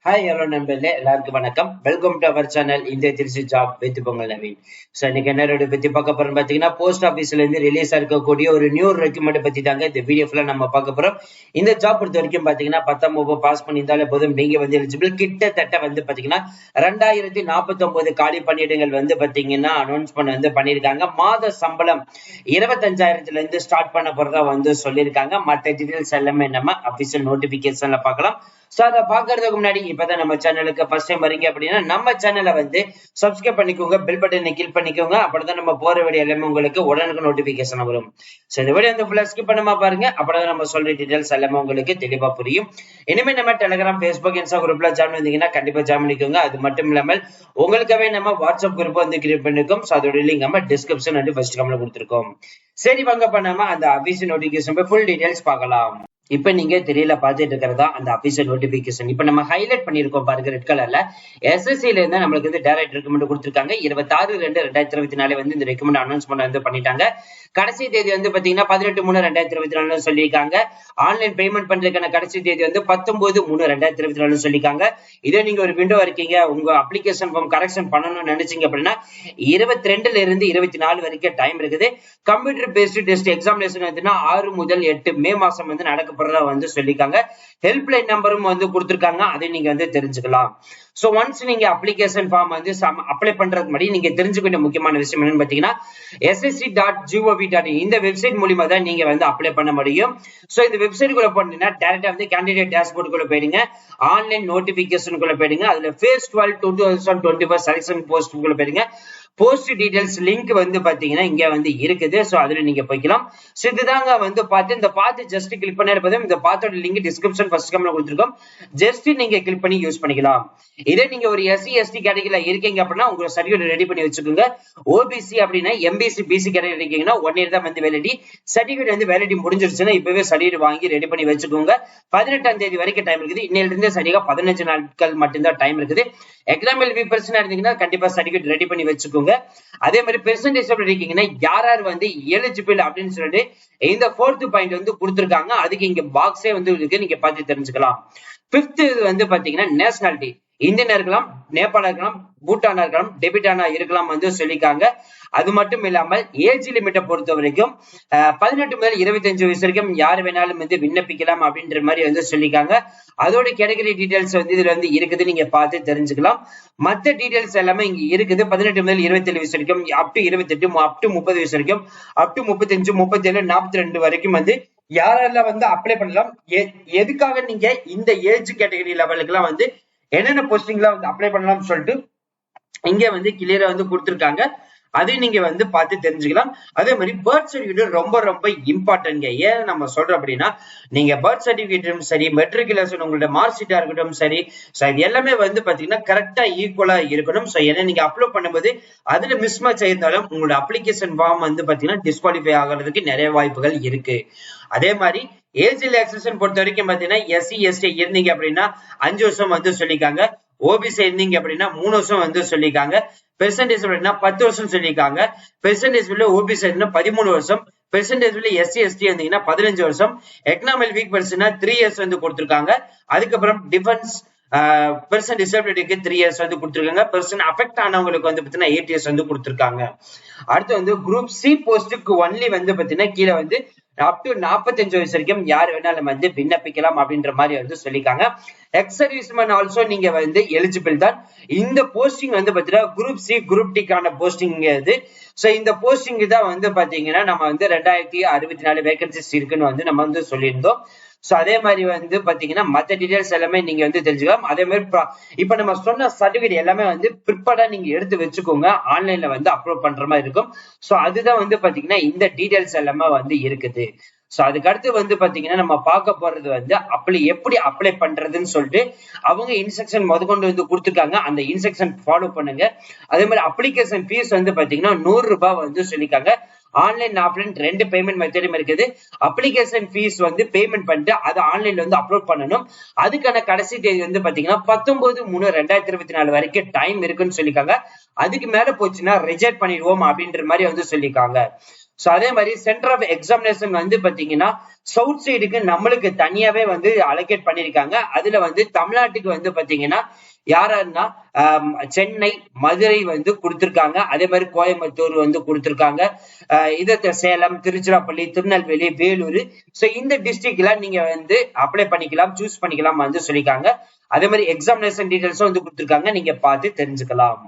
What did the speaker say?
Hi hello நண்பர்களே, எல்லாருக்கும் வணக்கம். வெல்கம் டு அவர் சேனல் இந்திய Trichy job with Pongal Naveen. So இன்னைக்கு என்ன ரெடி பத்தி பார்க்க போறோம் பார்த்தீங்கன்னா, போஸ்ட் ஆஃபீஸ்ல இருந்து ரிலீஸ் இருக்கக்கூடிய ஒரு நியூ ரெக்யூமெண்ட் பத்தி தாங்க இந்த வீடியோ ஃபுல்லா நம்ம பார்க்க போறோம். இந்த ஜாப் பொறுத்த வரைக்கும் பாத்தீங்கன்னா 10ஆம் வகுப்பு பாஸ் பண்ணியிருந்தாலே போதும், நீங்க வந்து எலிஜிபிள். கிட்டத்தட்ட வந்து பாத்தீங்கன்னா 2049 காலி பணியிடங்கள் வந்து பாத்தீங்கன்னா அனௌன்ஸ்மெண்ட் வந்து பண்ணியிருக்காங்க. மாத சம்பளம் 25,000 இருந்து ஸ்டார்ட் பண்ண போறதா வந்து சொல்லியிருக்காங்க. மற்ற டீடைல்ஸ் எல்லாமே நம்ம அபிஷியல் நோட்டிபிகேஷன்ல பார்க்கலாம். சோ அதை பாக்குறதுக்கு முன்னாடி இப்பதான் நம்ம சேனலுக்கு ஃபர்ஸ்ட் டைம் வரீங்க அப்படின்னா நம்ம சேனலை வந்து சப்ஸ்கிரைப் பண்ணிக்கோங்க, பெல் பட்டனை கிளிக் பண்ணிக்கோங்க. அப்படிதான் நம்ம போற வீடியோ எல்லாமே உங்களுக்கு உடனுக்கு நோட்டிபிகேஷன் வரும். சோ இந்த வீடியோ வந்து ஃபுல்லா ஸ்கிப் பண்ணாம பாருங்க, அப்படிதான் நம்ம சொல்ற டீடைல்ஸ் எல்லாமே உங்களுக்கு தெளிவா புரியும். இனிமே நம்ம டெலிகிராம், ஃபேஸ்புக், இன்ஸ்டா குரூப்ல ஜாயின் வந்தீங்கன்னா கண்டிப்பா ஜாயின் பண்ணிக்கோங்க. அது மட்டும் இல்லாமல் உங்களுக்காகவே நம்ம வாட்ஸ்அப் குரூப் வந்து கிரியேட் பண்ணிருக்கோம். சோ அதோட லிங்க் நம்ம டிஸ்கிரிப்ஷன் வந்து ஃபர்ஸ்ட் கமெண்ட்ல கொடுத்திருக்கோம். சரி வாங்க பண்ணாம அந்த அபிஷியல் நோட்டிபிகேஷன் ஃபுல் டீடைல்ஸ் பார்க்கலாம். இப்ப நீங்க தெரியல பாத்துட்டு இருக்கிறதா அந்த அபிஷியல் நோட்டிபிகேஷன். இப்ப நம்ம ஹைலைட் பண்ணிருக்கோம் பாருங்க ரெட் கலர்ல. எஸ்எஸ்சில இருந்து நம்மளுக்கு வந்து டைரக்ட் ரெக்கமெண்ட் கொடுத்திருக்காங்க. 26/2/2024 வந்து இந்த ரெக்கமெண்ட் அனௌன்ஸ்மெண்ட் வந்து பண்ணிட்டாங்க. கடைசி தேதி வந்து பாத்தீங்கன்னா 18/3/2024 சொல்லியிருக்காங்க. ஆன்லைன் பேமெண்ட் பண்றதுக்கான கடைசி தேதி வந்து 19/3/2024 சொல்லியிருக்காங்க. இதே நீங்க ஒரு விண்டோ இருக்கீங்க, உங்க அப்ளிகேஷன் ஃபார்ம் கரெக்ஷன் பண்ணணும்னு நினைச்சீங்க அப்படின்னா 22 இருந்து 24 வரைக்கும் டைம் இருக்குது. கம்ப்யூட்டர் பேஸ்டு டெஸ்ட் எக்ஸாமினேஷன் வந்து 6 முதல் 8 மே மாசம் வந்து நடக்க போறதா வந்து சொல்லிருக்காங்க. ஹெல்ப்லைன் நம்பரும் வந்து கொடுத்திருக்காங்க, அதை நீங்க வந்து தெரிஞ்சுக்கலாம். சோ ஒன்ஸ் நீங்க அப்ளிகேஷன் ஃபார்ம் வந்து அப்ளை பண்றதுக்கு முன்னாடி நீங்க தெரிஞ்சுக்க வேண்டிய முக்கியமான விஷயம் என்னன்னு பாத்தீங்கன்னா, ssc.gov.in இந்த வெப்சைட் மூலமா தான் நீங்க வந்து அப்ளை பண்ண முடியும். சோ இந்த வெப்சைட் குள்ள போனீங்கன்னா டைரக்டா வந்து கேண்டிடேட் டேஷ்போர்ட் குள்ள போயிடுங்க, ஆன்லைன் நோட்டிபிகேஷன் குள்ள போயிடுங்க. அதுல phase 12 2024 செலக்ஷன் போஸ்ட் குள்ள போயிடுங்க. போஸ்ட் டீடைல்ஸ் லிங்க் வந்து பாத்தீங்கன்னா இங்க வந்து இருக்குது. சோ அதுல நீங்க போய்க்கலாம். சோ இதுதாங்க வந்து பார்த்து ஜஸ்ட் கிளிக் பண்ணாலே போதும். இந்த பாத்தோட லிங்க் டிஸ்கிரிப்ஷன் ஃபர்ஸ்ட் கமெண்ட்ல கொடுத்திருக்கோம். ஜஸ்ட் நீங்க கிளிக் பண்ணி யூஸ் பண்ணிக்கலாம். இதே நீங்க ஒரு SC ST கேட்டகரியில இருக்கீங்க அப்படின்னா உங்க சர்டிபிகேட் ரெடி பண்ணி வச்சுக்கோங்க. OBC அப்படின்னா MBC BC கேட்டகரி இருக்கீங்கன்னா 1 இயர் தான் வந்து வேலிடி. சர்டிபிகேட் வந்து வேலிடி முடிஞ்சிருச்சுன்னா இப்பவே சர்டிபிகேட் வாங்கி ரெடி பண்ணி வச்சுக்கோங்க. 18ஆம் தேதி வரைக்கும் டைம் இருக்குது. இன்னையில இருந்து சரியா 15 நாட்கள் மட்டும்தான் டைம் இருக்குது. எக்ஸாம்பிள் பர்சன் இருந்தீங்கன்னா கண்டிப்பா சர்டிபிகேட் ரெடி பண்ணி வச்சுக்கோங்க. அதே மாதிரி பெர்சன்டேஜ் எப்படி இருக்கீங்கன்னா யார் யார் வந்து எலிஜிபிள் அப்படின்னு சொல்லிட்டு இந்த 4th பாயிண்ட் வந்து கொடுத்திருக்காங்க. அதுக்கு இங்க பாக்ஸே வந்து இருக்கு, நீங்க பார்த்து தெரிஞ்சுக்கலாம். 5th வந்து பாத்தீங்கன்னா நேஷனாலிட்டி. இந்தியனா இருக்கலாம், நேபாளா இருக்கலாம், பூட்டானா இருக்கலாம், டெபிட்டானா இருக்கலாம் வந்து சொல்லிருக்காங்க. அது மட்டும் இல்லாமல் ஏஜ் லிமிட்டை பொறுத்த வரைக்கும் 18 முதல் 25 வயசு வரைக்கும் யார் வேணாலும் வந்து விண்ணப்பிக்கலாம் அப்படின்ற மாதிரி வந்து சொல்லிருக்காங்க. அதோட கேட்டகரி டீடைல்ஸ் வந்து இதுல வந்து இருக்குது, நீங்க பார்த்து தெரிஞ்சுக்கலாம். மற்ற டீடைல்ஸ் எல்லாமே இங்க இருக்குது. 18 முதல் 27 வயசு வரைக்கும், அப் டு 28, அப் டு 30 வயசு வரைக்கும், அப் டு 35, 37, 42 வரைக்கும் வந்து யாரெல்லாம் வந்து அப்ளை பண்ணலாம். எதுக்காக நீங்க இந்த ஏஜ் கேட்டகரி லெவலுக்கு எல்லாம் வந்து என்னென்ன போஸ்டிங்லாம் வந்து அப்ளை பண்ணலாம்னு சொல்லிட்டு இங்க வந்து கிளியரா வந்து கொடுத்திருக்காங்க. அதை நீங்க வந்து பார்த்து தெரிஞ்சுக்கலாம். அதே மாதிரி பர்த் சர்டிபிகேட் ரொம்ப ரொம்ப இம்பார்ட்டன்ட். ஏன் நம்ம சொல்றோம் அப்படின்னா, நீங்க பர்த் சர்டிபிகேட்டும் சரி, மெட்ரிகுலேஷன் உங்களோட மார்க் ஷீட்டா இருக்கட்டும் சரி, இது எல்லாமே வந்து பாத்தீங்கன்னா கரெக்டா ஈக்குவலா இருக்கணும். சோ ஏன்னா நீங்க அப்லோட் பண்ணும்போது அதுல மிஸ் மேட்ச் ஆயிருந்தாலும் உங்களோட அப்ளிகேஷன் ஃபார்ம் வந்து பாத்தீங்கன்னா டிஸ்குவாலிஃபை ஆகிறதுக்கு நிறைய வாய்ப்புகள் இருக்கு. அதே மாதிரி ஏஜ் ரிலாக்சேஷன் பொறுத்த வரைக்கும் பாத்தீங்கன்னா SC ST இருந்தீங்க அப்படின்னா 5 வருஷம் வந்து சொல்லிருக்காங்க. OBC இருந்தீங்க அப்படின்னா 3 வருஷம் வந்து சொல்லிருக்காங்க. பெர்சன்டேஜ் அப்படின்னா 10 வருஷம் சொல்லிருக்காங்க. பெர்சன்டேஜ் OBC 13 வருஷம். பெர்சன்டேஜ் SC ST இருந்தீங்கன்னா 15 வருஷம். எக்கனாமிக் வீக் பர்சனா 3 இயர்ஸ் வந்து கொடுத்திருக்காங்க. அதுக்கப்புறம் டிஃபென்ஸ் பெர்சன் டிசபிலிட்டிக்கு 3 இயர்ஸ் வந்து கொடுத்திருக்காங்க. பெர்சன் அஃபெக்ட் ஆனவங்களுக்கு வந்து பாத்தீங்கன்னா 8 இயர்ஸ் வந்து கொடுத்திருக்காங்க. அடுத்து வந்து குரூப் C போஸ்டுக்கு ஒன்லி வந்து பாத்தீங்கன்னா கீழே வந்து அப் டு 45 வயசு வரைக்கும் யார் வேணாலும் வந்து விண்ணப்பிக்கலாம் அப்படின்ற மாதிரி வந்து சொல்லிருக்காங்க. எக்ஸ் சர்வீஸ்மேன் ஆல்சோ நீங்க வந்து எலிஜிபிள் தான். இந்த போஸ்டிங் வந்து பாத்தீங்கன்னா குரூப் C குரூப் Dக்கான போஸ்டிங் இது. சோ இந்த போஸ்டிங் தான் வந்து பாத்தீங்கன்னா நம்ம வந்து 2064 வேகன்சிஸ் இருக்குன்னு வந்து நம்ம வந்து சொல்லியிருந்தோம். சோ அதே மாதிரி வந்து பாத்தீங்கன்னா மத்த டீடைல்ஸ் எல்லாமே நீங்க வந்து தெரிஞ்சுக்கலாம். அதே மாதிரி இப்ப நம்ம சொன்ன சர்டிபிகேட் எல்லாமே வந்து ப்ரிப்பேர்டா நீங்க எடுத்து வச்சுக்கோங்க. ஆன்லைன்ல வந்து அப்லோட் பண்ற மாதிரி இருக்கும். சோ அதுதான் வந்து பாத்தீங்கன்னா இந்த டீடைல்ஸ் எல்லாமே வந்து இருக்குது. சோ அதுக்கு அடுத்து வந்து பாத்தீங்கன்னா நம்ம பார்க்க போறது வந்து எப்படி அப்ளை பண்றதுன்னு சொல்லிட்டு அவங்க இன்ஸ்ட்ரக்ஷன் முதற்கொண்டு வந்து கொடுத்துருக்காங்க. அந்த இன்ஸ்ட்ரக்ஷன் ஃபாலோ பண்ணுங்க. அதே மாதிரி அப்ளிகேஷன் ஃபீஸ் வந்து பாத்தீங்கன்னா 100 ரூபாய் வந்து சொல்லிருக்காங்க. ஆன்லைன் ஆஃப்லைன் 2 பேமெண்ட் மெத்தடும் இருக்குது. அப்ளிகேஷன் ஃபீஸ் வந்து பேமெண்ட் பண்ணிட்டு அதை ஆன்லைன்ல வந்து அப்லோட் பண்ணணும். அதுக்கான கடைசி தேதி வந்து பாத்தீங்கன்னா 19/3/2024 வரைக்கும் டைம் இருக்குன்னு சொல்லிருக்காங்க. அதுக்கு மேல போச்சுன்னா ரிஜெக்ட் பண்ணிடுவோம் அப்படின்ற மாதிரி வந்து சொல்லிருக்காங்க. சோ அதே மாதிரி சென்டர் ஆஃப் எக்ஸாமினேஷன் வந்து பாத்தீங்கன்னா சவுத் சைடுக்கு நம்மளுக்கு தனியாவே வந்து அலோகேட் பண்ணிருக்காங்க. அதுல வந்து தமிழ்நாட்டுக்கு வந்து பாத்தீங்கன்னா யாருன்னா சென்னை, மதுரை வந்து கொடுத்திருக்காங்க. அதே மாதிரி கோயம்புத்தூர் வந்து கொடுத்திருக்காங்க. சேலம், திருச்சிராப்பள்ளி, திருநெல்வேலி, வேலூர். சோ இந்த டிஸ்ட்ரிக்ட்ல நீங்க வந்து அப்ளை பண்ணிக்கலாம், சூஸ் பண்ணிக்கலாம் வந்து சொல்லிருக்காங்க. அதே மாதிரி எக்ஸாமினேஷன் டீடைல்ஸும் வந்து கொடுத்திருக்காங்க. நீங்க பார்த்து தெரிஞ்சுக்கலாம்.